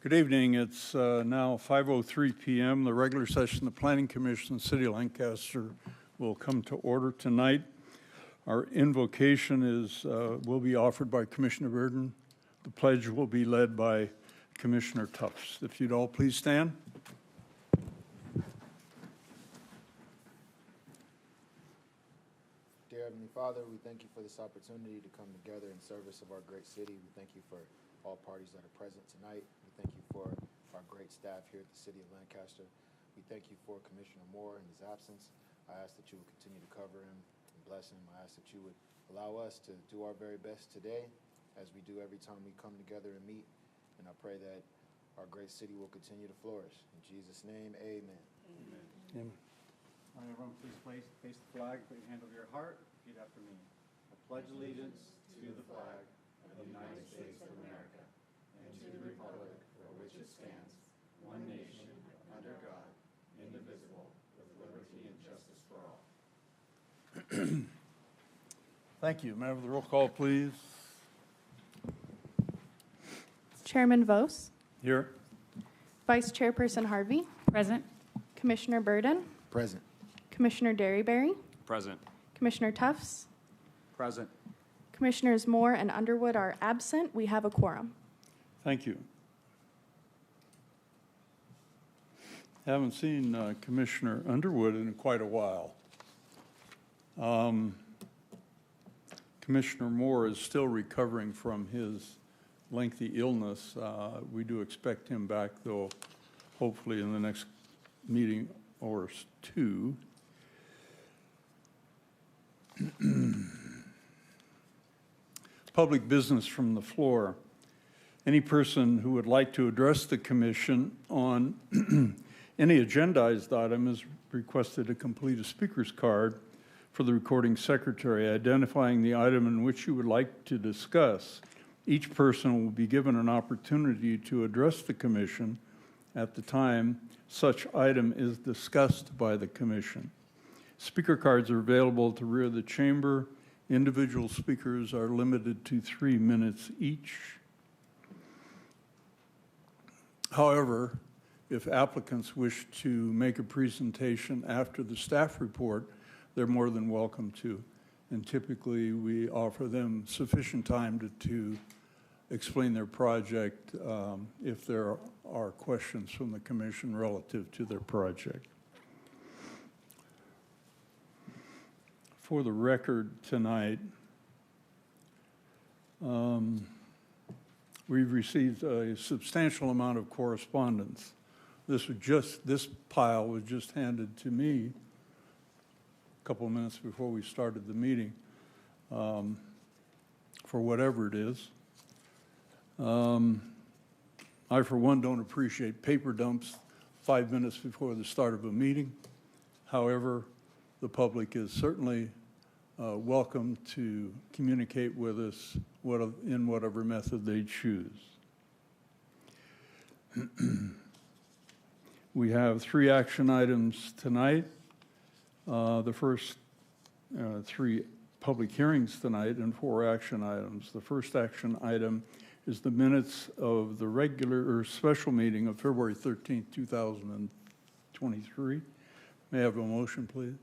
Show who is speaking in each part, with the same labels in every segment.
Speaker 1: Good evening. It's now 5:03 p.m. The regular session of the Planning Commission, City of Lancaster, will come to order tonight. Our invocation will be offered by Commissioner Burden. The pledge will be led by Commissioner Tufts. If you'd all please stand.
Speaker 2: Dear Heavenly Father, we thank you for this opportunity to come together in service of our great city. We thank you for all parties that are present tonight. We thank you for our great staff here at the City of Lancaster. We thank you for Commissioner Moore in his absence. I ask that you would continue to cover him and bless him. I ask that you would allow us to do our very best today, as we do every time we come together and meet. And I pray that our great city will continue to flourish. In Jesus' name, amen.
Speaker 1: Amen.
Speaker 3: All right, everyone, please face the flag, put your hand over your heart, repeat after me. I pledge allegiance to the flag of the United States of America and to the republic for which it stands, one nation, under God, indivisible, with liberty and justice for all.
Speaker 1: Thank you. May I have the roll call, please?
Speaker 4: Chairman Vos,
Speaker 1: Here.
Speaker 4: Vice Chairperson Harvey,
Speaker 5: Present.
Speaker 4: Commissioner Burden,
Speaker 2: Present.
Speaker 4: Commissioner Derryberry,
Speaker 3: Present.
Speaker 4: Commissioner Tufts,
Speaker 3: Present.
Speaker 4: Commissioners Moore and Underwood are absent. We have a quorum.
Speaker 1: Thank you. Haven't seen Commissioner Underwood in quite a while. Commissioner Moore is still recovering from his lengthy illness. We do expect him back, though, hopefully in the next meeting or two. Public business from the floor. Any person who would like to address the commission on any agendized item is requested to complete a speaker's card for the recording secretary, identifying the item in which you would like to discuss. Each person will be given an opportunity to address the commission at the time such item is discussed by the commission. Speaker cards are available at the rear of the chamber. Individual speakers are limited to 3 minutes each. However, if applicants wish to make a presentation after the staff report, they're more than welcome to. And typically, we offer them sufficient time to explain their project if there are questions from the commission relative to their project. For the record tonight, we've received a substantial amount of correspondence. This pile was just handed to me a couple of minutes before we started the meeting, for whatever it is. I, for one, don't appreciate paper dumps 5 minutes before the start of a meeting. However, the public is certainly welcome to communicate with us in whatever method they choose. We have 3 action items tonight. The first 3 public hearings tonight and 4 action items. The first action item is the minutes of the regular or special meeting of February 13th, 2023. May I have a motion, please?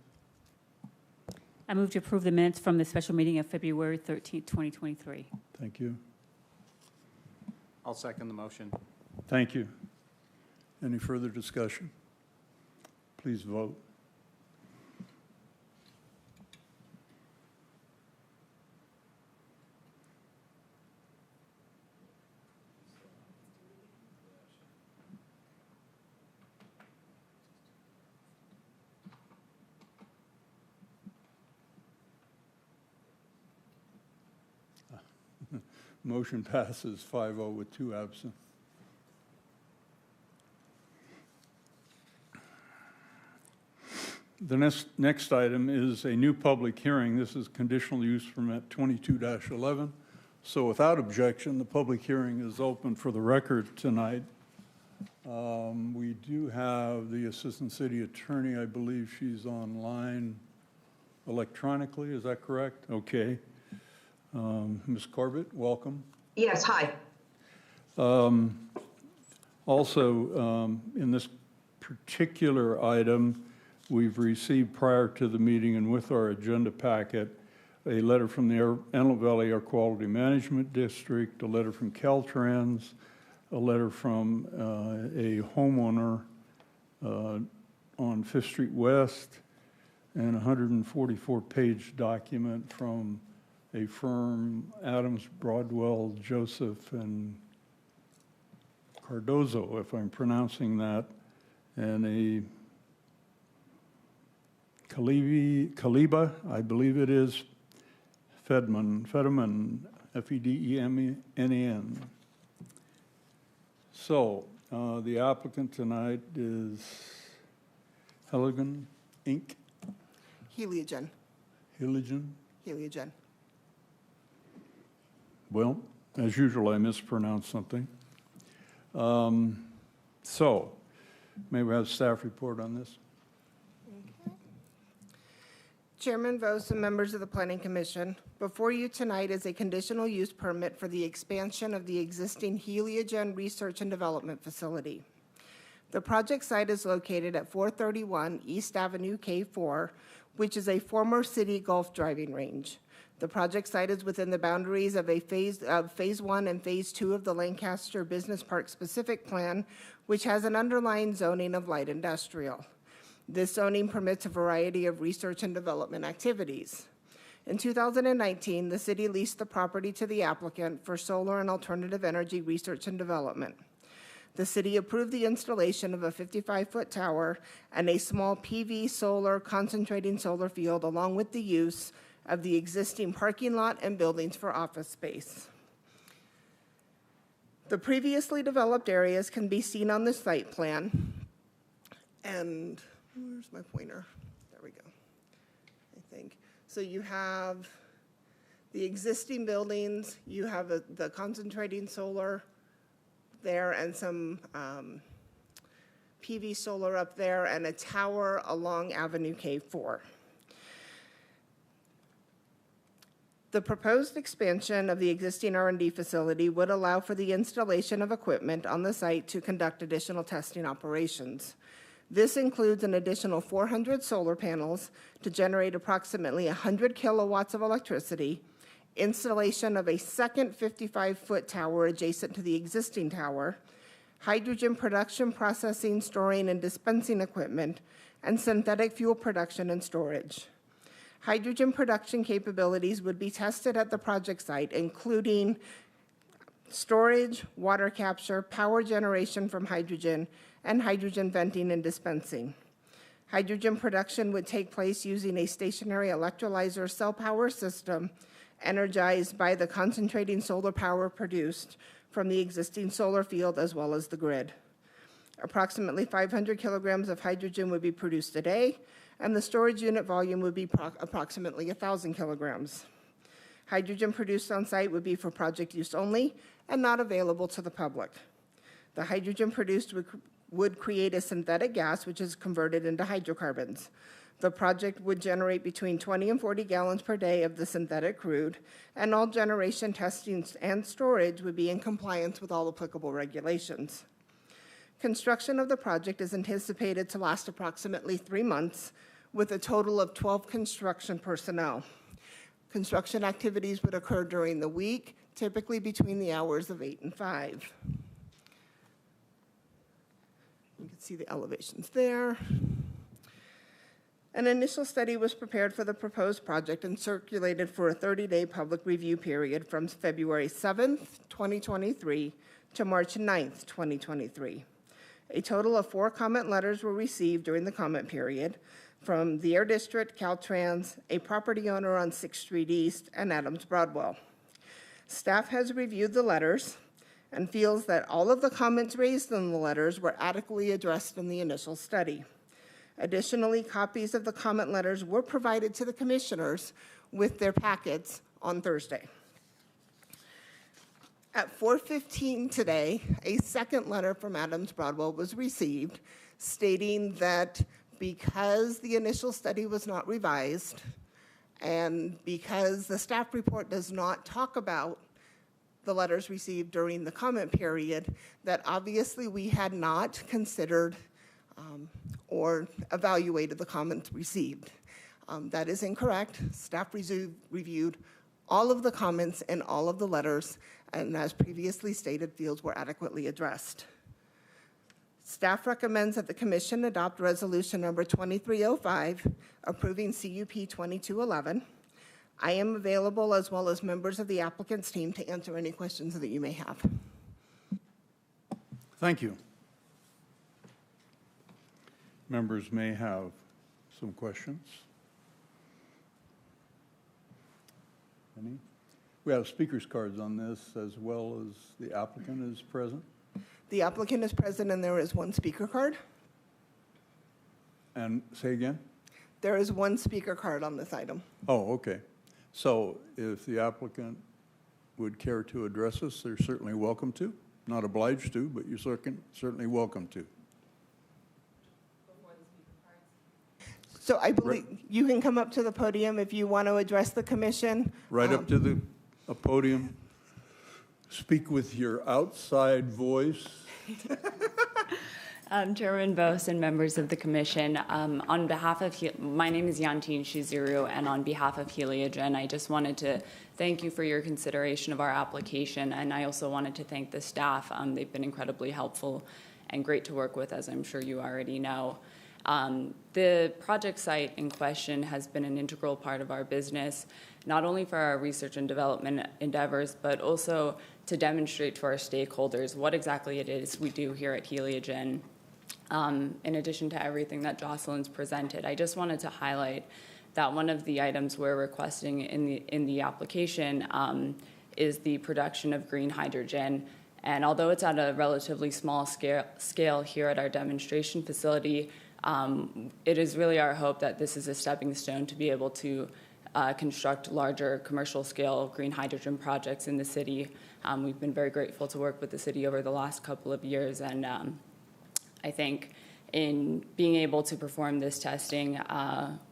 Speaker 5: I move to approve the minutes from the special meeting of February 13th, 2023.
Speaker 1: Thank you.
Speaker 3: I'll second the motion.
Speaker 1: Thank you. Any further discussion? Please vote. Motion passes 5-0 with 2 absent. The next item is a new public hearing. This is conditional use permit 22-11. So without objection, the public hearing is open for the record tonight. We do have the Assistant City Attorney. I believe she's online electronically. Is that correct? Okay. Ms. Corbett, welcome.
Speaker 6: Yes, hi.
Speaker 1: Also, in this particular item, we've received prior to the meeting and with our agenda packet, a letter from the Antelope Valley Air Quality Management District, a letter from Caltrans, a letter from a homeowner on Fifth Street West, and a 144-page document from a firm, Adams, Broadwell, Joseph, and Cardozo, if I'm pronouncing that, and a Kaliba, I believe it is, Fedman, F-E-D-E-M-E-N-E-N. So, the applicant tonight is Heligen, Inc.,
Speaker 6: Heliogen.
Speaker 1: Heligen. Well, as usual, I mispronounced something. So, may we have staff report on this?
Speaker 6: Chairman Vos and members of the Planning Commission, before you tonight is a conditional use permit for the expansion of the existing Heliogen Research and Development Facility. The project site is located at 431 East Avenue K4, which is a former city golf driving range. The project site is within the boundaries of Phase 1 and Phase 2 of the Lancaster Business Park Specific Plan, which has an underlying zoning of light industrial. This zoning permits a variety of research and development activities. In 2019, the city leased the property to the applicant for solar and alternative energy research and development. The city approved the installation of a 55-foot tower and a small PV solar concentrating solar field, along with the use of the existing parking lot and buildings for office space. The previously developed areas can be seen on the site plan. And where's my pointer? There we go, I think. So you have the existing buildings, you have the concentrating solar there, and some PV solar up there, and a tower along Avenue K4. The proposed expansion of the existing R&D facility would allow for the installation of equipment on the site to conduct additional testing operations. This includes an additional 400 solar panels to generate approximately 100 kilowatts of electricity, installation of a second 55-foot tower adjacent to the existing tower, hydrogen production, processing, storing, and dispensing equipment, and synthetic fuel production and storage. Hydrogen production capabilities would be tested at the project site, including storage, water capture, power generation from hydrogen, and hydrogen venting and dispensing. Hydrogen production would take place using a stationary electrolyzer cell power system energized by the concentrating solar power produced from the existing solar field as well as the grid. Approximately 500 kilograms of hydrogen would be produced a day, and the storage unit volume would be approximately 1,000 kilograms. Hydrogen produced on site would be for project use only and not available to the public. The hydrogen produced would create a synthetic gas, which is converted into hydrocarbons. The project would generate between 20 and 40 gallons per day of the synthetic crude, and all generation, testing, and storage would be in compliance with all applicable regulations. Construction of the project is anticipated to last approximately 3 months, with a total of 12 construction personnel. Construction activities would occur during the week, typically between the hours of 8 and 5. You can see the elevations there. An initial study was prepared for the proposed project and circulated for a 30-day public review period from February 7th, 2023 to March 9th, 2023. A total of 4 comment letters were received during the comment period from the Air District, Caltrans, a property owner on 6th Street East, and Adams Broadwell. Staff has reviewed the letters and feels that all of the comments raised in the letters were adequately addressed in the initial study. Additionally, copies of the comment letters were provided to the commissioners with their packets on Thursday. At 4:15 today, a second letter from Adams Broadwell was received stating that because the initial study was not revised and because the staff report does not talk about the letters received during the comment period, that obviously we had not considered or evaluated the comments received. That is incorrect. Staff reviewed all of the comments and all of the letters, and as previously stated, fields were adequately addressed. Staff recommends that the commission adopt resolution number 2305, approving CUP 2211. I am available, as well as members of the applicant's team, to answer any questions that you may have.
Speaker 1: Thank you. Members may have some questions. Any? We have speakers cards on this, as well as the applicant is present.
Speaker 6: The applicant is present, and there is one speaker card.
Speaker 1: And say again?
Speaker 6: There is one speaker card on this item.
Speaker 1: Oh, okay. So if the applicant would care to address us, they're certainly welcome to. Not obliged to, but you're certainly welcome to.
Speaker 6: So I believe you can come up to the podium if you want to address the commission.
Speaker 1: Right up to the podium. Speak with your outside voice.
Speaker 7: Chairman Bose and members of the commission, on behalf of, my name is Yantine Shizuru, and on behalf of Heliogen, I just wanted to thank you for your consideration of our application, and I also wanted to thank the staff. They've been incredibly helpful and great to work with, as I'm sure you already know. The project site in question has been an integral part of our business, not only for our research and development endeavors, but also to demonstrate to our stakeholders what exactly it is we do here at Heliogen. In addition to everything that Jocelyn's presented, I just wanted to highlight that one of the items we're requesting in the application is the production of green hydrogen. And although it's at a relatively small scale here at our demonstration facility, it is really our hope that this is a stepping stone to be able to construct larger commercial scale green hydrogen projects in the city. We've been very grateful to work with the city over the last couple of years, and I think in being able to perform this testing,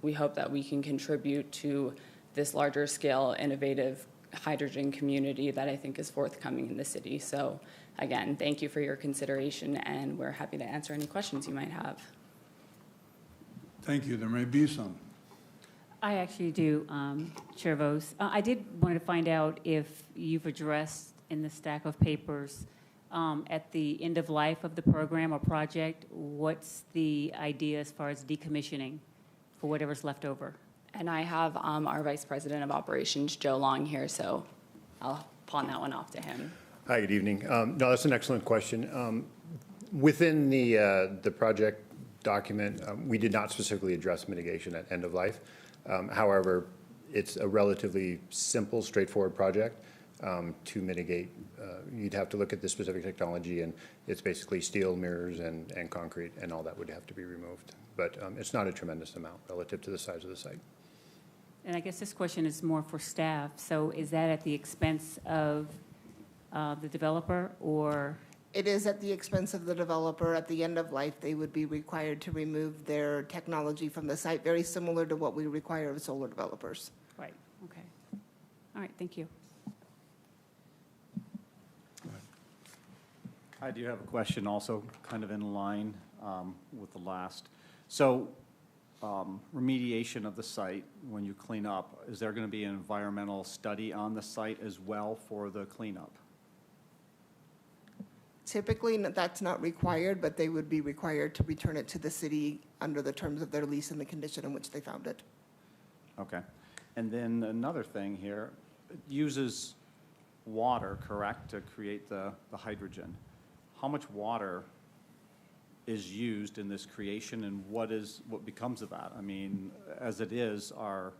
Speaker 7: we hope that we can contribute to this larger scale innovative hydrogen community that I think is forthcoming in the city. So again, thank you for your consideration, and we're happy to answer any questions you might have.
Speaker 1: Thank you. There may be some.
Speaker 5: I actually do, Chair Vos. I did want to find out if you've addressed in the stack of papers at the end of life of the program or project, what's the idea as far as decommissioning for whatever's left over?
Speaker 7: And I have our Vice President of Operations, Joe Long, here, so I'll pawn that one off to him.
Speaker 8: Hi, good evening. No, that's an excellent question. Within the project document, we did not specifically address mitigation at end of life. However, it's a relatively simple, straightforward project to mitigate. You'd have to look at the specific technology, and it's basically steel mirrors and concrete, and all that would have to be removed. But it's not a tremendous amount relative to the size of the site.
Speaker 5: And I guess this question is more for staff. So is that at the expense of the developer, or?
Speaker 6: It is at the expense of the developer. At the end of life, they would be required to remove their technology from the site, very similar to what we require of solar developers.
Speaker 5: Right, okay. All right, thank you.
Speaker 3: I do have a question also, kind of in line with the last. So remediation of the site, when you clean up, is there going to be an environmental study on the site as well for the cleanup?
Speaker 6: Typically, that's not required, but they would be required to return it to the city under the terms of their lease and the condition in which they found it.
Speaker 3: Okay. And then another thing here, it uses water, correct, to create the hydrogen. How much water is used in this creation, and what becomes of that? I mean, as it is, our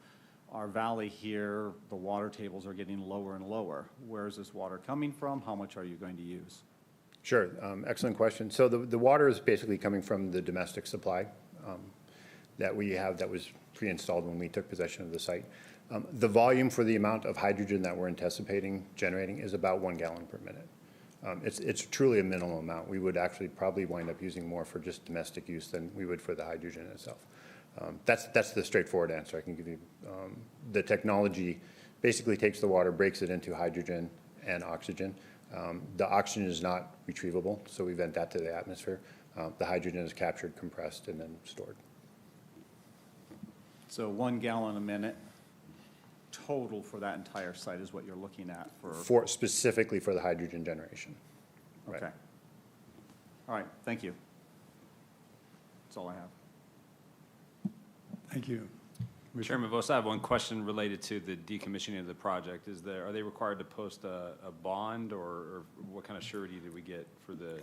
Speaker 3: valley here, the water tables are getting lower and lower. Where is this water coming from? How much are you going to use?
Speaker 8: Sure, excellent question. So the water is basically coming from the domestic supply that we have that was pre-installed when we took possession of the site. The volume for the amount of hydrogen that we're anticipating generating is about 1 gallon per minute. It's truly a minimal amount. We would actually probably wind up using more for just domestic use than we would for the hydrogen itself. That's the straightforward answer I can give you. The technology basically takes the water, breaks it into hydrogen, and oxygen. The oxygen is not retrievable, so we vent that to the atmosphere. The hydrogen is captured, compressed, and then stored.
Speaker 3: So 1 gallon a minute total for that entire site is what you're looking at
Speaker 8: Specifically for the hydrogen generation. Right.
Speaker 3: Okay. All right, thank you. That's all I have.
Speaker 1: Thank you.
Speaker 9: Chairman Vos, I have one question related to the decommissioning of the project. Are they required to post a bond, or what kind of surety do we get for the?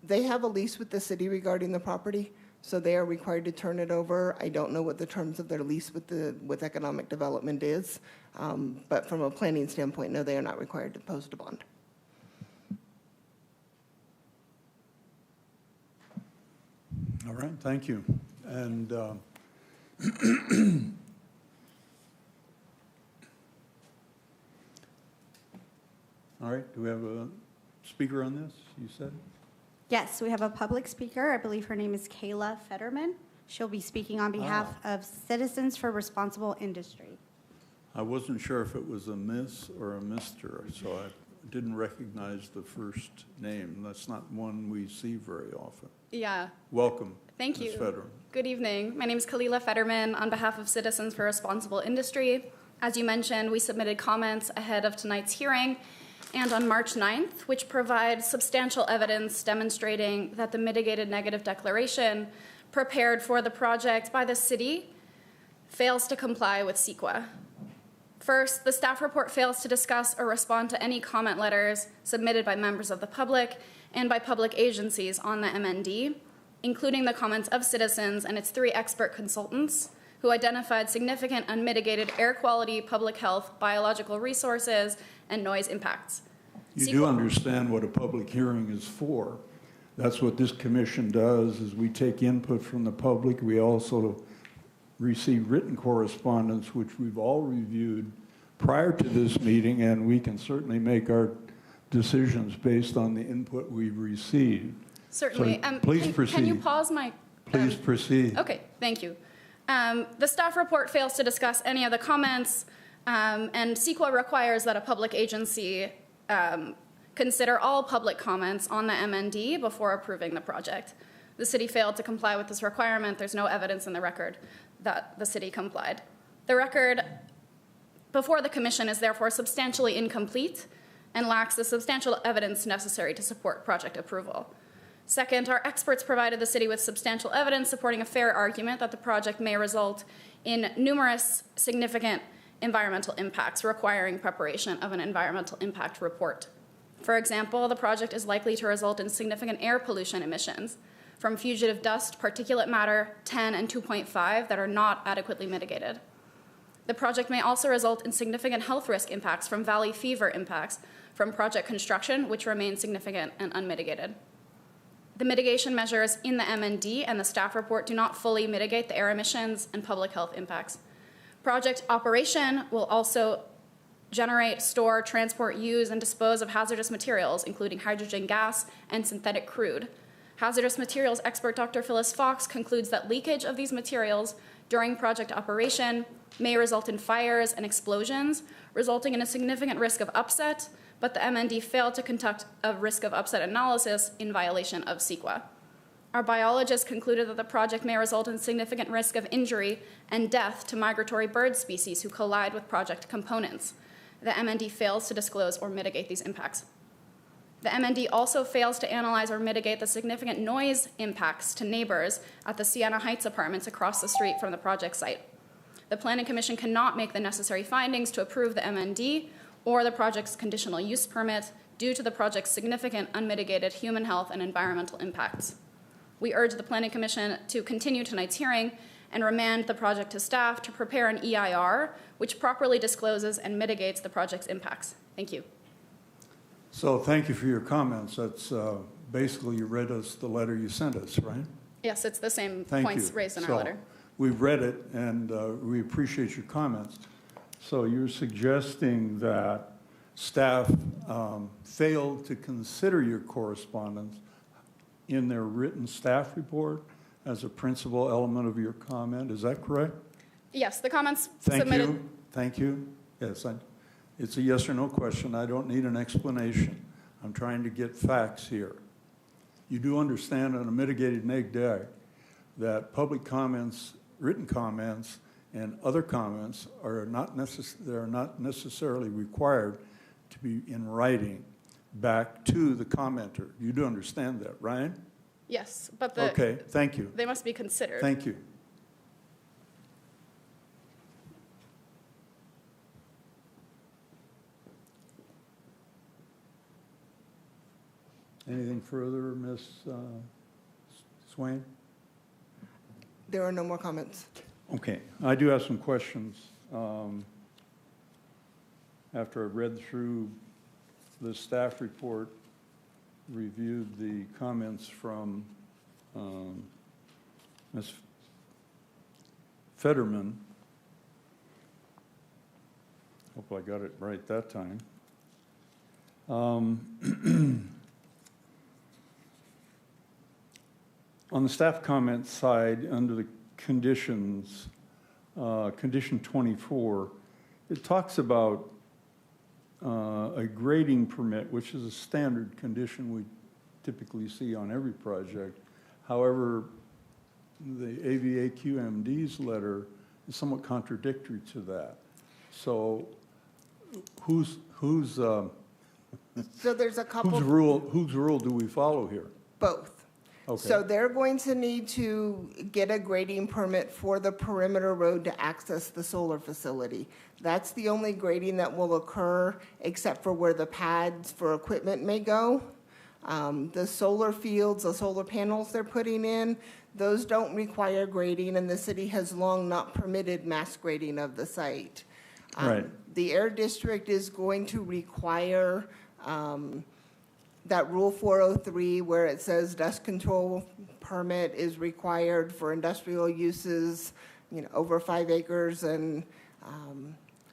Speaker 6: They have a lease with the city regarding the property, so they are required to turn it over. I don't know what the terms of their lease with economic development is, but from a planning standpoint, no, they are not required to post a bond.
Speaker 1: All right, thank you. And all right, do we have a speaker on this, you said?
Speaker 10: Yes, we have a public speaker. I believe her name is Kayla Fetterman. She'll be speaking on behalf of Citizens for Responsible Industry.
Speaker 1: I wasn't sure if it was a miss or a mister, so I didn't recognize the first name. That's not one we see very often.
Speaker 11: Yeah.
Speaker 1: Welcome.
Speaker 11: Thank
Speaker 1: Ms.
Speaker 11: you.
Speaker 1: Fetterman.
Speaker 11: Good evening. My name is Kalila Fetterman on behalf of Citizens for Responsible Industry. As you mentioned, we submitted comments ahead of tonight's hearing and on March 9th, which provide substantial evidence demonstrating that the mitigated negative declaration prepared for the project by the city fails to comply with CEQA. First, the staff report fails to discuss or respond to any comment letters submitted by members of the public and by public agencies on the MND, including the comments of Citizens and its 3 expert consultants who identified significant unmitigated air quality, public health, biological resources, and noise impacts.
Speaker 1: You do understand what a public hearing is for. That's what this commission does, is we take input from the public. We also receive written correspondence, which we've all reviewed prior to this meeting, and we can certainly make our decisions based on the input we've received.
Speaker 11: Certainly.
Speaker 1: So please proceed.
Speaker 11: Can you pause my...
Speaker 1: Please proceed.
Speaker 11: Okay, thank you. The staff report fails to discuss any of the comments, and CEQA requires that a public agency consider all public comments on the MND before approving the project. The city failed to comply with this requirement. There's no evidence in the record that the city complied. The record before the commission is therefore substantially incomplete and lacks the substantial evidence necessary to support project approval. Second, our experts provided the city with substantial evidence supporting a fair argument that the project may result in numerous significant environmental impacts requiring preparation of an environmental impact report. For example, the project is likely to result in significant air pollution emissions from fugitive dust, particulate matter 10 and 2.5 that are not adequately mitigated. The project may also result in significant health risk impacts from valley fever impacts from project construction, which remain significant and unmitigated. The mitigation measures in the MND and the staff report do not fully mitigate the air emissions and public health impacts. Project operation will also generate, store, transport, use, and dispose of hazardous materials, including hydrogen gas and synthetic crude. Hazardous materials expert Dr. Phyllis Fox concludes that leakage of these materials during project operation may result in fires and explosions, resulting in a significant risk of upset, but the MND failed to conduct a risk of upset analysis in violation of CEQA. Our biologists concluded that the project may result in significant risk of injury and death to migratory bird species who collide with project components. The MND fails to disclose or mitigate these impacts. The MND also fails to analyze or mitigate the significant noise impacts to neighbors at the Sienna Heights apartments across the street from the project site. The Planning Commission cannot make the necessary findings to approve the MND or the project's conditional use permit due to the project's significant unmitigated human health and environmental impacts. We urge the Planning Commission to continue tonight's hearing and remand the project to staff to prepare an EIR which properly discloses and mitigates the project's impacts. Thank you.
Speaker 1: So thank you for your comments. That's basically you read us the letter you sent us, right?
Speaker 11: Yes, it's the same
Speaker 1: Thank
Speaker 11: points
Speaker 1: you.
Speaker 11: raised in
Speaker 1: So,
Speaker 11: our letter.
Speaker 1: We've read it, and we appreciate your comments. So you're suggesting that staff failed to consider your correspondence in their written staff report as a principal element of your comment. Is that correct?
Speaker 11: Yes, the comments
Speaker 1: Thank
Speaker 11: submitted.
Speaker 1: you. Thank you. Yes, It's a yes or no question. I don't need an explanation. I'm trying to get facts here. You do understand on a mitigated neg deck that public comments, written comments, and other comments are not necessarily required to be in writing back to the commenter. You do understand that, Ryan?
Speaker 11: Yes, but
Speaker 1: Okay, thank you.
Speaker 11: they must be considered.
Speaker 1: Thank you. Anything further, Ms. Swain?
Speaker 6: There are no more comments.
Speaker 1: Okay, I do have some questions. After I read through the staff report, reviewed the comments from Ms. Fetterman. Hope I got it right that time. On the staff comment side, under the conditions, condition 24, it talks about a grading permit, which is a standard condition we typically see on every project. However, the AVAQMD's letter is somewhat contradictory to that. So whose
Speaker 6: So there's a couple.
Speaker 1: whose rule do we follow here?
Speaker 6: Both.
Speaker 1: Okay.
Speaker 6: So they're going to need to get a grading permit for the perimeter road to access the solar facility. That's the only grading that will occur except for where the pads for equipment may go. The solar fields, the solar panels they're putting in, those don't require grading, and the city has long not permitted mass grading of the site.
Speaker 1: Right.
Speaker 6: The Air District is going to require that Rule 403 where it says dust control permit is required for industrial uses, you know, over 5 acres and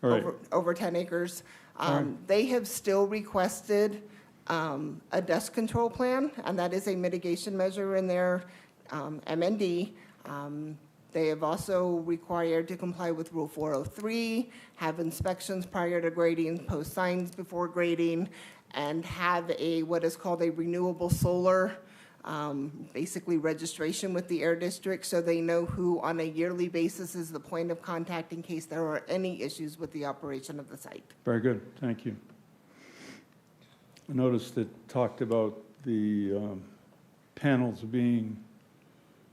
Speaker 1: Right.
Speaker 6: over 10 acres.
Speaker 1: Right.
Speaker 6: They have still requested a dust control plan, and that is a mitigation measure in their MND. They have also required to comply with Rule 403, have inspections prior to grading, post signs before grading, and have what is called a renewable solar, basically registration with the Air District, so they know who on a yearly basis is the point of contact in case there are any issues with the operation of the site.
Speaker 1: Very good, thank you. I noticed it talked about the panels being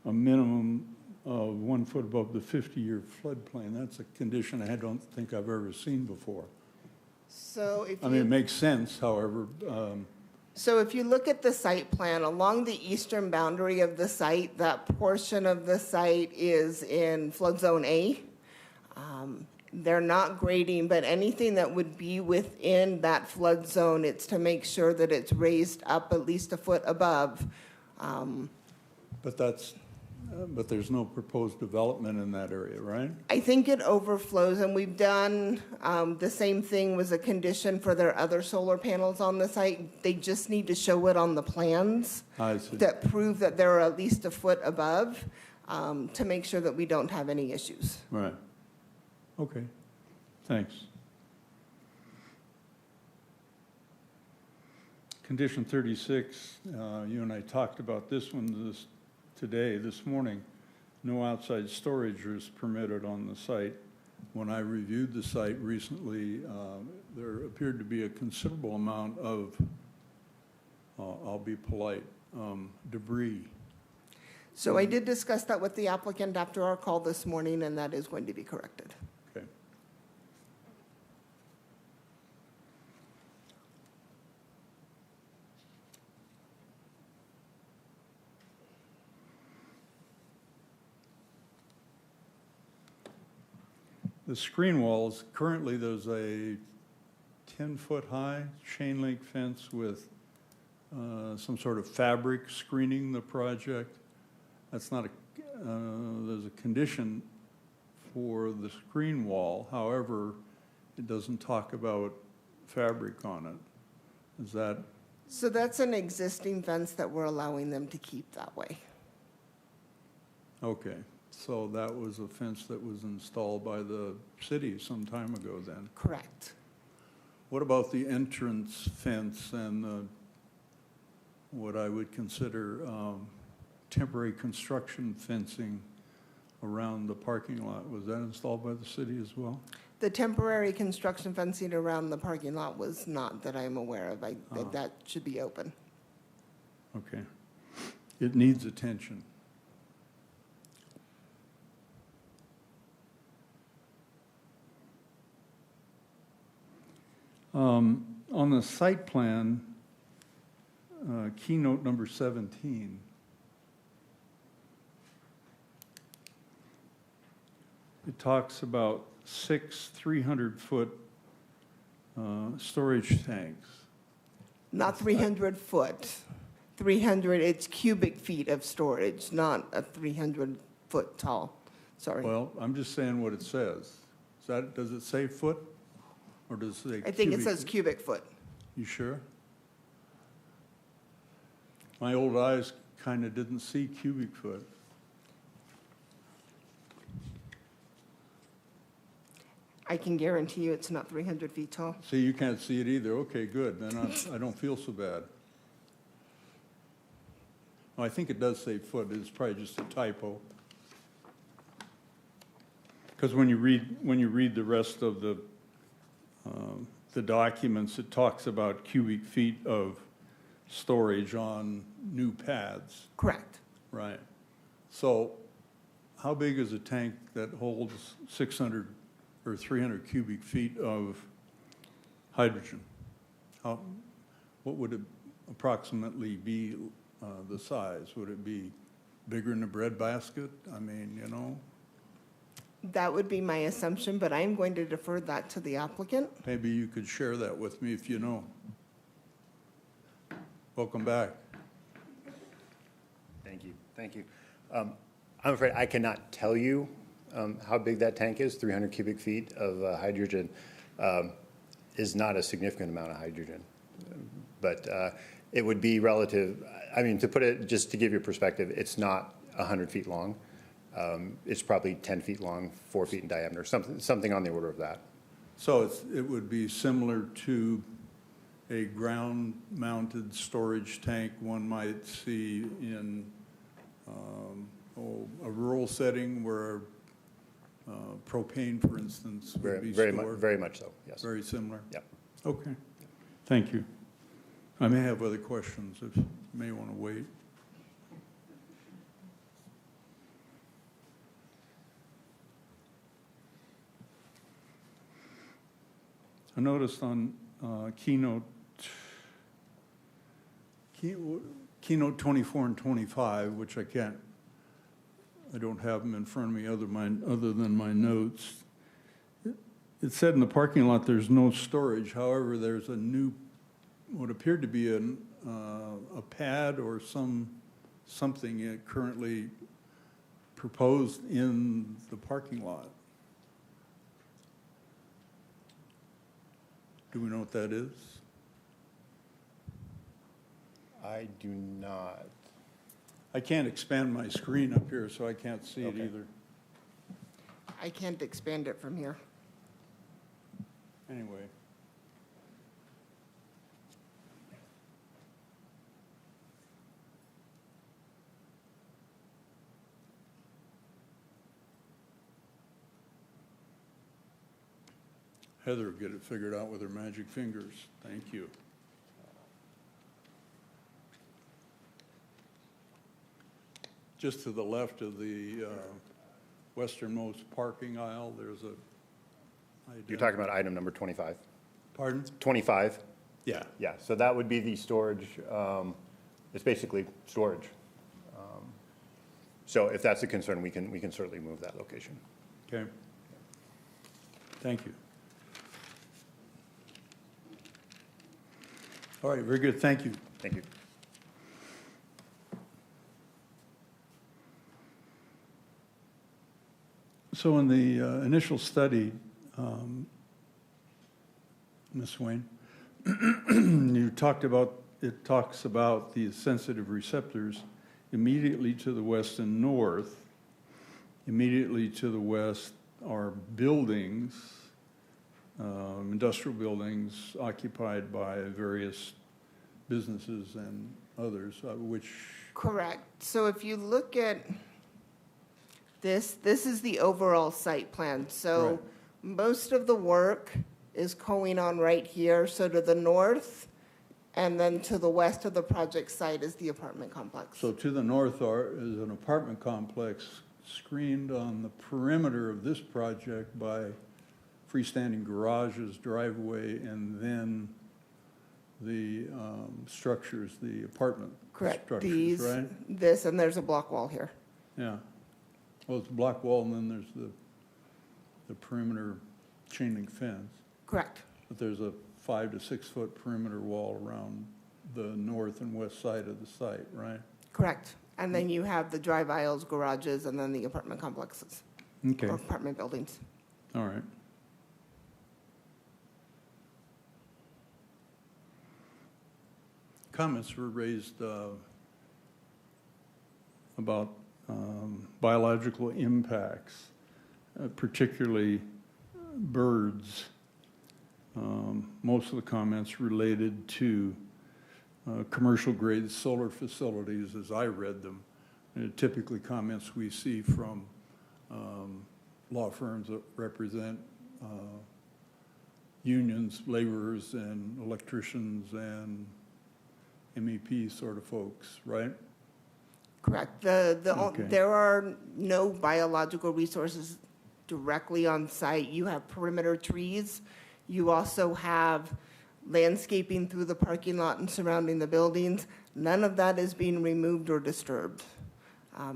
Speaker 1: a minimum of 1 foot above the 50-year floodplain. That's a condition I don't think I've ever seen before.
Speaker 6: So if
Speaker 1: I mean, it makes sense, however.
Speaker 6: So if you look at the site plan, along the eastern boundary of the site, that portion of the site is in flood zone A. They're not grading, but anything that would be within that flood zone, it's to make sure that it's raised up at least a foot above.
Speaker 1: But there's no proposed development in that area, right?
Speaker 6: I think it overflows, and we've done the same thing was a condition for their other solar panels on the site. They just need to show it on the plans
Speaker 1: I see.
Speaker 6: that prove that they're at least a foot above to make sure that we don't have any issues.
Speaker 1: Right. Okay, thanks. Condition 36, you and I talked about this one this morning. No outside storage is permitted on the site. When I reviewed the site recently, there appeared to be a considerable amount of, I'll be polite, debris.
Speaker 6: So I did discuss that with the applicant after our call this morning, and that is going to be corrected.
Speaker 1: Okay. The screen walls, currently there's a 10-foot high chain link fence with some sort of fabric screening the project. That's not there's a condition for the screen wall. However, it doesn't talk about fabric on it. Is that?
Speaker 6: So that's an existing fence that we're allowing them to keep that way.
Speaker 1: Okay, so that was a fence that was installed by the city some time ago then?
Speaker 6: Correct.
Speaker 1: What about the entrance fence and what I would consider temporary construction fencing around the parking lot? Was that installed by the city as well?
Speaker 6: The temporary construction fencing around the parking lot was not that I'm aware of. That should be open.
Speaker 1: Okay. It needs attention. On the site plan, keynote number 17, it talks about 6 300-foot storage tanks.
Speaker 6: Not 300 foot. 300, it's cubic feet of storage, not a 300-foot tall. Sorry.
Speaker 1: Well, I'm just saying what it says. Does it say foot? Or does it say cubic?
Speaker 6: I think it says cubic foot.
Speaker 1: You sure? My old eyes kind of didn't see cubic foot.
Speaker 6: I can guarantee you it's not 300 feet tall.
Speaker 1: See, you can't see it either. Okay, good. Then I don't feel so bad. Oh, I think it does say foot. It's probably just a typo. Because when you read the rest of the documents, it talks about cubic feet of storage on new pads.
Speaker 6: Correct.
Speaker 1: Right. So how big is a tank that holds 600 or 300 cubic feet of hydrogen? What would it approximately be the size? Would it be bigger than a bread basket? I mean, you know?
Speaker 6: That would be my assumption, but I'm going to defer that to the applicant.
Speaker 1: Maybe you could share that with me if you know. Welcome back.
Speaker 8: Thank you, thank you. I'm afraid I cannot tell you how big that tank is. 300 cubic feet of hydrogen is not a significant amount of hydrogen. But it would be relative, I mean, to put it, just to give you a perspective, it's not 100 feet long. It's probably 10 feet long, 4 feet in diameter, something on the order of that.
Speaker 1: So it would be similar to a ground-mounted storage tank one might see in a rural setting where propane, for instance, would be stored.
Speaker 8: Very much so, yes.
Speaker 1: Very similar?
Speaker 8: Yep.
Speaker 1: Okay. Thank you. I may have other questions if you may want to wait. I noticed on keynote 24 and 25, which I don't have them in front of me other than my notes. It said in the parking lot there's no storage. However, there's a new, what appeared to be a pad or something currently proposed in the parking lot. Do we know what that is?
Speaker 8: I do not.
Speaker 1: I can't expand my screen up here, so I can't see it
Speaker 8: Okay.
Speaker 1: either.
Speaker 6: I can't expand it from here.
Speaker 1: Anyway. Heather will get it figured out with her magic fingers. Thank you. Just to the left of the westernmost parking aisle, there's a.
Speaker 8: You're talking about item number 25?
Speaker 1: Pardon?
Speaker 8: 25?
Speaker 1: Yeah.
Speaker 8: Yeah, so that would be the storage, it's basically storage. So if that's a concern, we can certainly move that location.
Speaker 1: Okay. Thank you. All right, very good. Thank you.
Speaker 8: Thank you.
Speaker 1: So in the initial study, Ms. Swain, you talked about, it talks about the sensitive receptors immediately to the west and north. Immediately to the west are buildings, industrial buildings occupied by various businesses and others, which,
Speaker 6: Correct. So if you look at this is the overall site plan. So
Speaker 1: Right.
Speaker 6: most of the work is going on right here. So to the north and then to the west of the project site is the apartment complex.
Speaker 1: so to the north is an apartment complex screened on the perimeter of this project by freestanding garages, driveway, and then the structures, the apartment
Speaker 6: Correct.
Speaker 1: structures, right?
Speaker 6: This, and there's a block wall here.
Speaker 1: Yeah. Well, it's a block wall, and then there's the perimeter chain link fence.
Speaker 6: Correct.
Speaker 1: But there's a 5 to 6 foot perimeter wall around the north and west side of the site, right?
Speaker 6: Correct. And then you have the drive aisles, garages, and then the apartment complexes,
Speaker 1: Okay,
Speaker 6: or apartment buildings.
Speaker 1: all right. Comments were raised about biological impacts, particularly birds. Most of the comments related to commercial-grade solar facilities, as I read them. And typically comments we see from law firms that represent unions, laborers, and electricians, and MEP sort of folks, right?
Speaker 6: Correct.
Speaker 1: Okay.
Speaker 6: There are no biological resources directly on site. You have perimeter trees. You also have landscaping through the parking lot and surrounding the buildings. None of that is being removed or disturbed.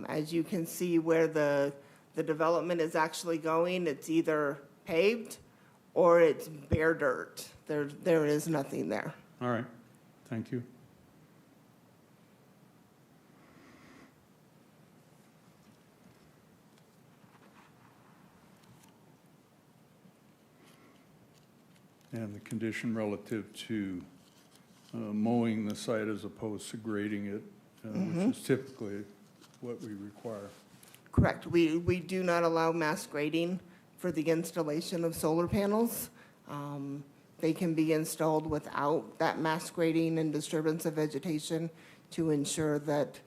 Speaker 6: As you can see where the development is actually going, it's either paved or it's bare dirt. There is nothing there.
Speaker 1: All right, thank you. And the condition relative to mowing the site as opposed to grading it, which is typically what we require.
Speaker 6: Correct. We do not allow mass grading for the installation of solar panels. They can be installed without that mass grading and disturbance of vegetation to ensure that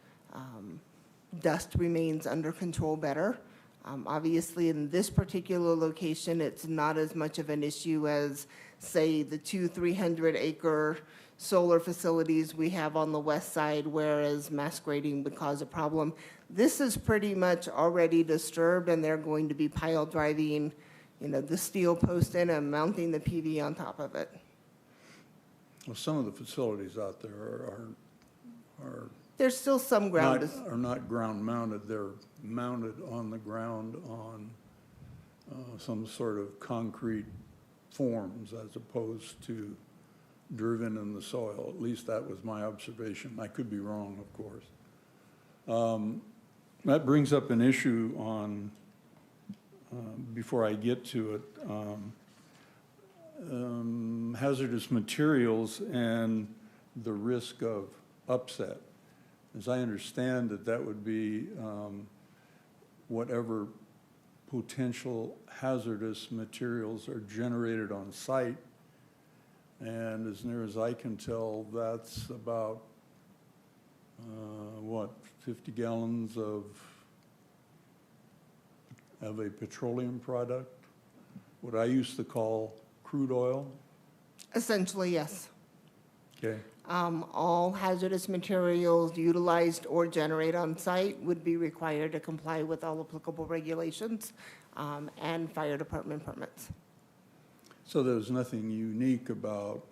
Speaker 6: dust remains under control better. Obviously, in this particular location, it's not as much of an issue as, say, the 300-acre solar facilities we have on the west side, whereas mass grading would cause a problem. This is pretty much already disturbed, and they're going to be pile driving, the steel post in and mounting the PV on top of it.
Speaker 1: Well, some of the facilities out there are
Speaker 6: There's still some ground.
Speaker 1: are not ground mounted, they're mounted on the ground on some sort of concrete forms as opposed to driven in the soil. At least that was my observation. I could be wrong, of course. That brings up an issue on, before I get to it, hazardous materials and the risk of upset. As I understand it, that would be whatever potential hazardous materials are generated on site. And as near as I can tell, that's about, 50 gallons of a petroleum product, what I used to call crude oil.
Speaker 6: Essentially, yes.
Speaker 1: Okay.
Speaker 6: All hazardous materials utilized or generated on site would be required to comply with all applicable regulations and fire department permits.
Speaker 1: So there's nothing unique about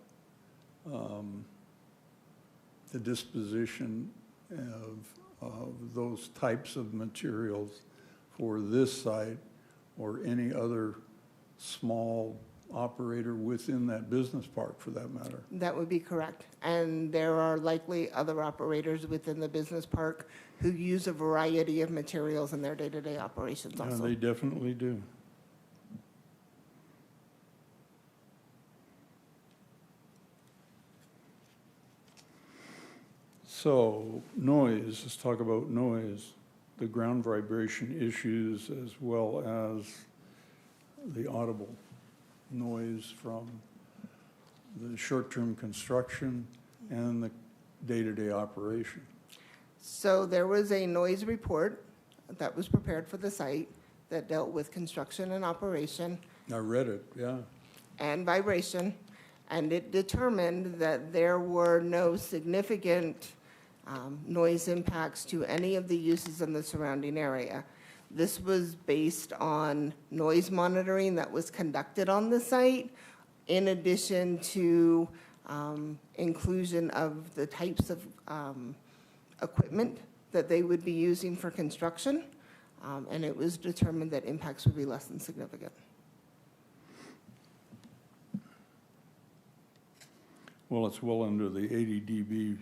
Speaker 1: the disposition of those types of materials for this site or any other small operator within that business park, for that matter.
Speaker 6: That would be correct. And there are likely other operators within the business park who use a variety of materials in their day-to-day operations
Speaker 1: Yeah,
Speaker 6: also.
Speaker 1: they definitely do. So noise, let's talk about noise, the ground vibration issues as well as the audible noise from the short-term construction and the day-to-day operation?
Speaker 6: So there was a noise report that was prepared for the site that dealt with construction and operation
Speaker 1: I read it, yeah.
Speaker 6: and vibration, and it determined that there were no significant noise impacts to any of the uses in the surrounding area. This was based on noise monitoring that was conducted on the site, in addition to inclusion of the types of equipment that they would be using for construction, and it was determined that impacts would be less than significant.
Speaker 1: Well, it's well under the 80 dB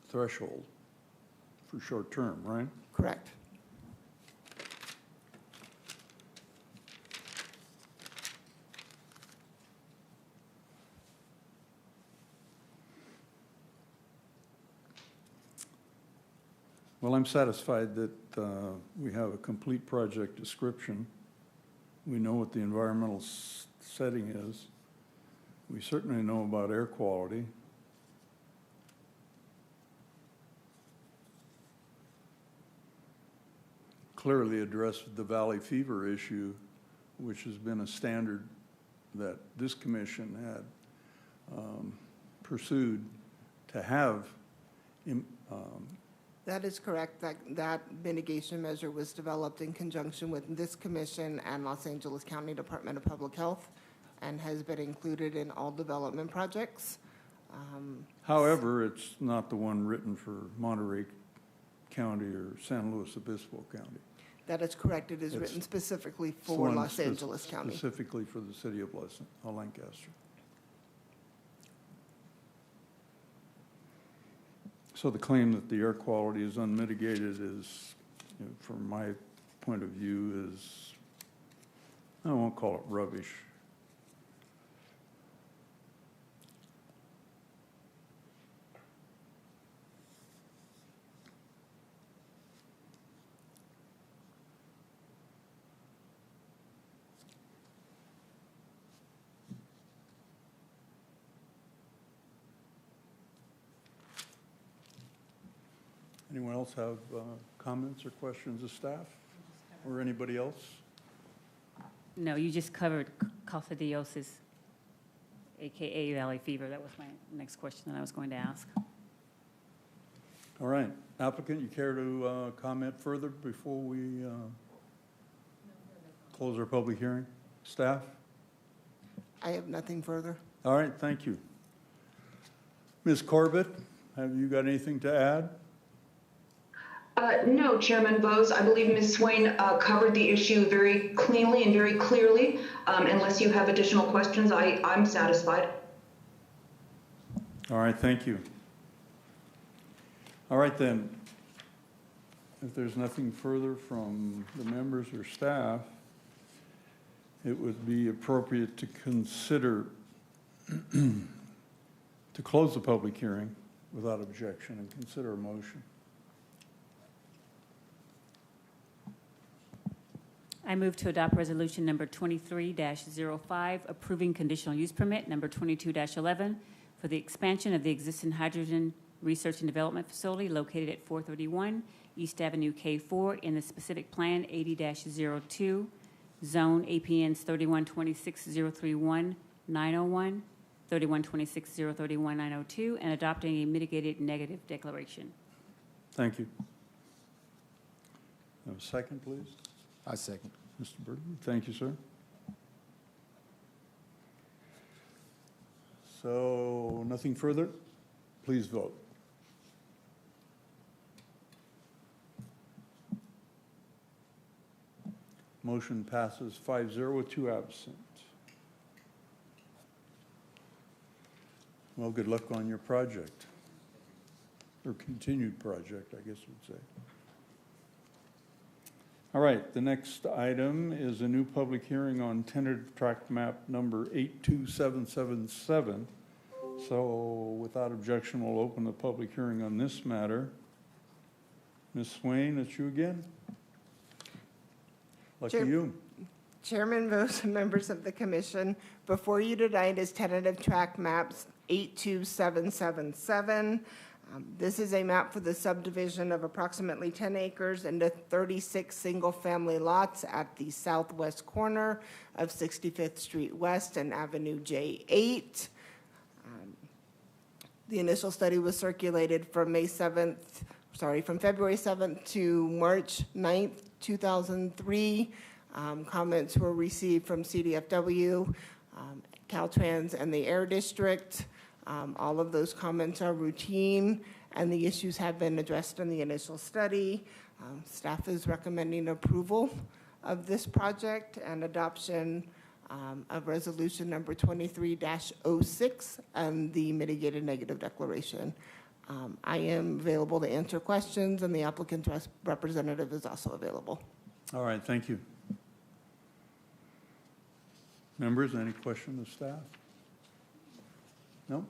Speaker 1: threshold for short-term, right?
Speaker 6: Correct.
Speaker 1: Well, I'm satisfied that we have a complete project description. We know what the environmental setting is. We certainly know about air quality. Clearly addressed the valley fever issue, which has been a standard that this commission had pursued to have.
Speaker 6: That is correct. That mitigation measure was developed in conjunction with this commission and Los Angeles County Department of Public Health and has been included in all development projects.
Speaker 1: However, it's not the one written for Monterey County or San Luis Obispo County.
Speaker 6: That is correct. It is
Speaker 1: It's
Speaker 6: written specifically
Speaker 1: It's
Speaker 6: for
Speaker 1: one
Speaker 6: Los Angeles County.
Speaker 1: Specifically for the city of Lancaster. So the claim that the air quality is unmitigated is, from my point of view, is, I won't call it rubbish. Anyone else have comments or questions of staff or anybody else?
Speaker 5: No, you just covered coccidiosis, AKA valley fever. That was my next question that I was going to ask.
Speaker 1: All right. Applicant, you care to comment further before we close our public hearing? Staff?
Speaker 6: I have nothing further.
Speaker 1: All right, thank you. Ms. Corbett, have you got anything to add?
Speaker 12: No, Chairman Bose. I believe Ms. Swain covered the issue very cleanly and very clearly. Unless you have additional questions, I'm satisfied.
Speaker 1: All right, thank you. All right then, if there's nothing further from the members or staff, it would be appropriate to consider to close the public hearing without objection and consider a motion.
Speaker 5: I move to adopt resolution number 23-05, approving conditional use permit number 22-11 for the expansion of the existing hydrogen research and development facility located at 431 East Avenue K4 in the specific plan 80-02, zone APNs 3126-031-901, 3126-031-902, and adopting a mitigated negative declaration.
Speaker 1: Thank you. Have a second, please?
Speaker 2: I second.
Speaker 1: Mr. Burton, thank you, sir. So, nothing further? Please vote. Motion passes 5-0 with 2 absent. Well, good luck on your project, or continued project, I guess we'd say. All right, the next item is a new public hearing on tentative tract map number 82777. So without objection, we'll open the public hearing on this matter. Ms. Swain, it's you again. Lucky
Speaker 6: Chair-
Speaker 1: you.
Speaker 6: Chairman Vos and members of the commission, before you tonight is tentative tract maps 82777. This is a map for the subdivision of approximately 10 acres into 36 single-family lots at the southwest corner of 65th Street West and Avenue J8. The initial study was circulated from February 7th to March 9th, 2003. Comments were received from CDFW, Caltrans, and the Air District. All of those comments are routine, and the issues have been addressed in the initial study. Staff is recommending approval of this project and adoption of resolution number 23-06 and the mitigated negative declaration. I am available to answer questions, and the applicant's representative is also available.
Speaker 1: All right, thank you. Members, any questions of staff? No?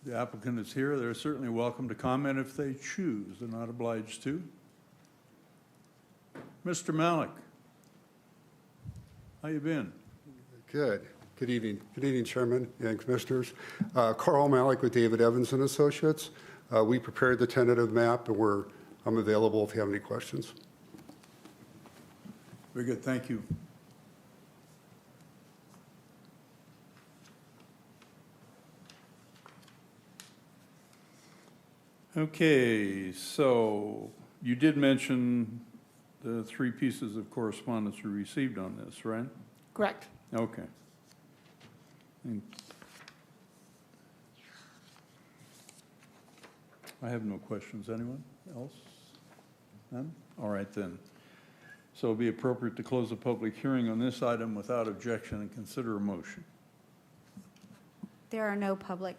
Speaker 1: The applicant is here. They're certainly welcome to comment if they choose. They're not obliged to. Mr. Malik, how you been?
Speaker 13: Good. Good evening. Good evening, Chairman and Commissioners. Carl Malik with David Evans and Associates. We prepared the tentative map, and I'm available if you have any questions.
Speaker 1: Very good, thank you. Okay, so you did mention the 3 pieces of correspondence we received on this, right?
Speaker 6: Correct.
Speaker 1: Okay. I have no questions. Anyone else? None? All right then. So it'll be appropriate to close the public hearing on this item without objection and consider a motion.
Speaker 10: There are no public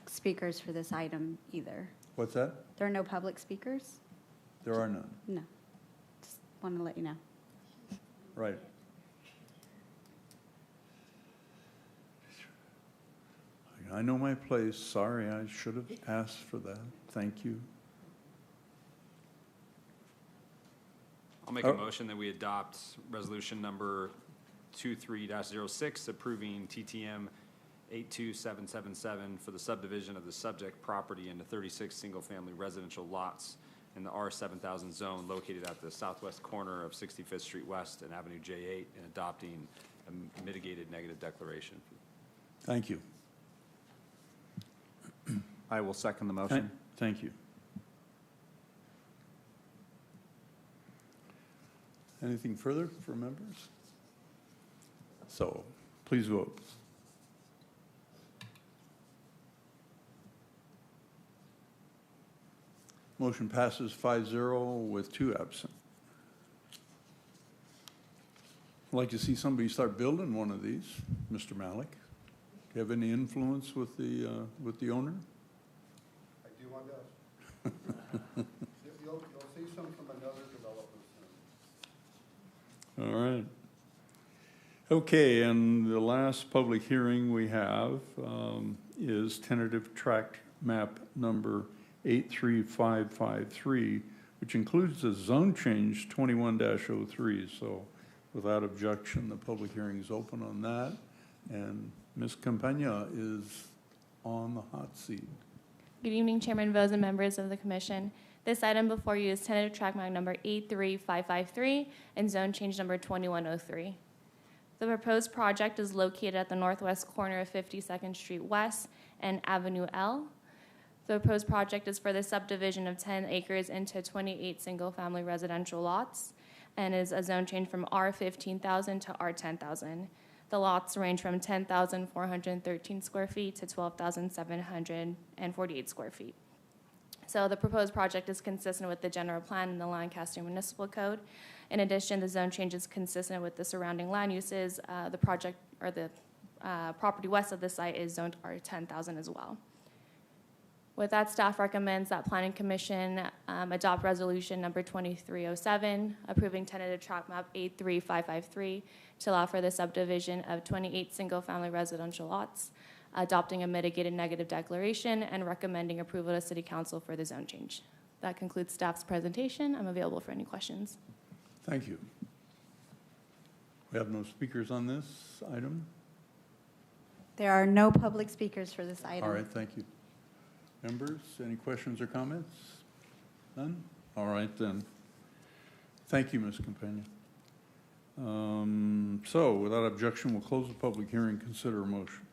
Speaker 10: speakers for this item either.
Speaker 1: What's that?
Speaker 10: There are no public speakers?
Speaker 1: There are none.
Speaker 10: No. Just wanted to let you know.
Speaker 1: Right. I know my place. Sorry, I should have asked for that. Thank you.
Speaker 9: I'll make a motion that we adopt resolution number 23-06, approving TTM 82777 for the subdivision of the subject property into 36 single-family residential lots in the R7000 zone located at the southwest corner of 65th Street West and Avenue J8, and adopting a mitigated negative declaration.
Speaker 1: Thank you.
Speaker 3: I will second the motion.
Speaker 1: Thank you. Anything further for members? So, please vote. Motion passes 5-0 with 2 absent. I'd like to see somebody start building one of these, Mr. Malik. Do you have any influence with the owner?
Speaker 13: I do on this. You'll see some from another developer soon.
Speaker 1: All right. Okay, and the last public hearing we have is tentative tract map number 83553, which includes a zone change 21-03. So without objection, the public hearing is open on that. And Ms. Campagna is on the hot seat.
Speaker 14: Good evening, Chairman Vos and members of the Commission. This item before you is tentative tract map number 83553 and zone change number 2103. The proposed project is located at the northwest corner of 52nd Street West and Avenue L. The proposed project is for the subdivision of 10 acres into 28 single-family residential lots and is a zone change from R15,000 to R10,000. The lots range from 10,413 square feet to 12,748 square feet. So the proposed project is consistent with the general plan in the Lancaster Municipal Code. In addition, the zone change is consistent with the surrounding land uses. The project or the property west of the site is zoned R10,000 as well. With that, staff recommends that Planning Commission adopt resolution number 2307, approving tentative tract map 83553 to allow for the subdivision of 28 single-family residential lots, adopting a mitigated negative declaration, and recommending approval to City Council for the zone change. That concludes staff's presentation. I'm available for any questions.
Speaker 1: Thank you. We have no speakers on this item?
Speaker 10: There are no public speakers for this item.
Speaker 1: All right, thank you. Members, any questions or comments? None? All right, then. Thank you, Ms. Campagna. So, without objection, we'll close the public hearing, consider a motion.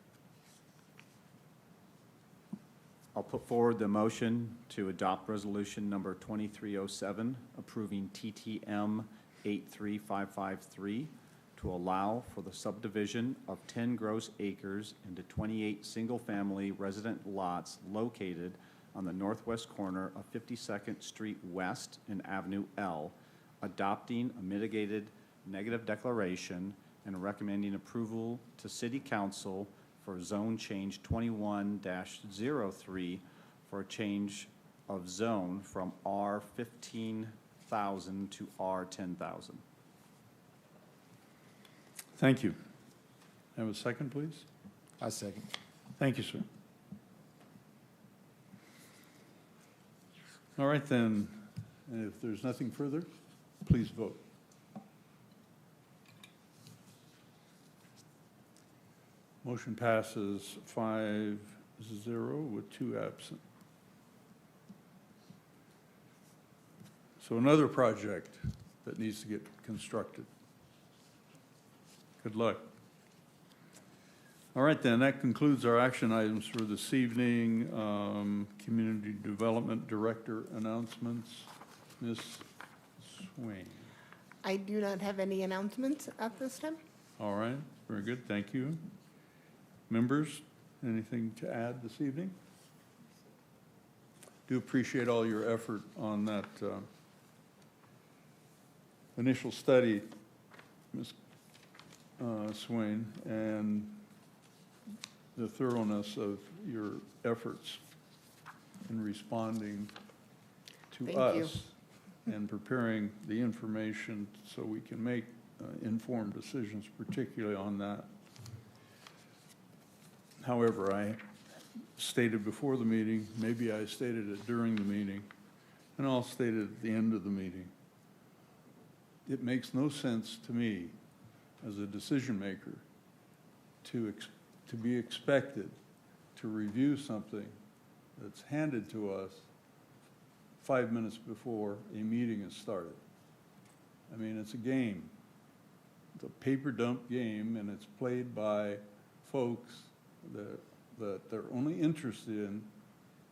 Speaker 3: I'll put forward the motion to adopt resolution number 2307, approving TTM 83553 to allow for the subdivision of 10 gross acres into 28 single-family resident lots located on the northwest corner of 52nd Street West and Avenue L, adopting a mitigated negative declaration and recommending approval to City Council for zone change 21-03 for a change of zone from R15,000 to R10,000.
Speaker 1: Thank you. Have a second, please?
Speaker 2: I second.
Speaker 1: Thank you, sir. All right, then, if there's nothing further, please vote. Motion passes 5-0 with 2 absent. So another project that needs to get constructed. Good luck. All right, then, that concludes our action items for this evening. Community Development Director announcements. Ms. Swain.
Speaker 6: I do not have any announcements at this time.
Speaker 1: All right, very good, thank you. Members, anything to add this evening? Do appreciate all your effort on that initial study, Ms. Swain, and the thoroughness of your efforts in responding to
Speaker 6: Thank
Speaker 1: us
Speaker 6: you.
Speaker 1: and preparing the information so we can make informed decisions, particularly on that. However, I stated before the meeting, maybe I stated it during the meeting, and I'll state it at the end of the meeting. It makes no sense to me as a decision maker to be expected to review something that's handed to us 5 minutes before a meeting is started. I mean, it's a game. It's a paper dump game, and it's played by folks that they're only interested in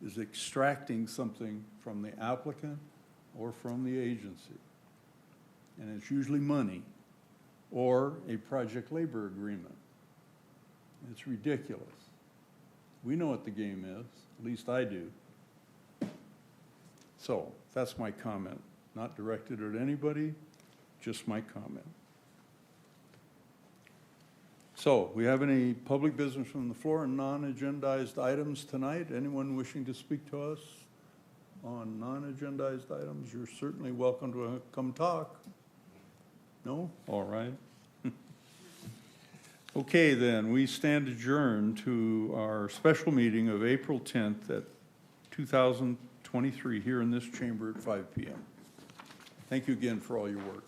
Speaker 1: is extracting something from the applicant or from the agency. And it's usually money or a project labor agreement. It's ridiculous. We know what the game is, at least I do. So that's my comment, not directed at anybody, just my comment. So, we have any public business from the floor and non-agendized items tonight? Anyone wishing to speak to us on non-agendized items? You're certainly welcome to come talk. No? All right. Okay, then, we stand adjourned to our special meeting of April 10th at 2023 here in this chamber at 5 p.m. Thank you again for all your work.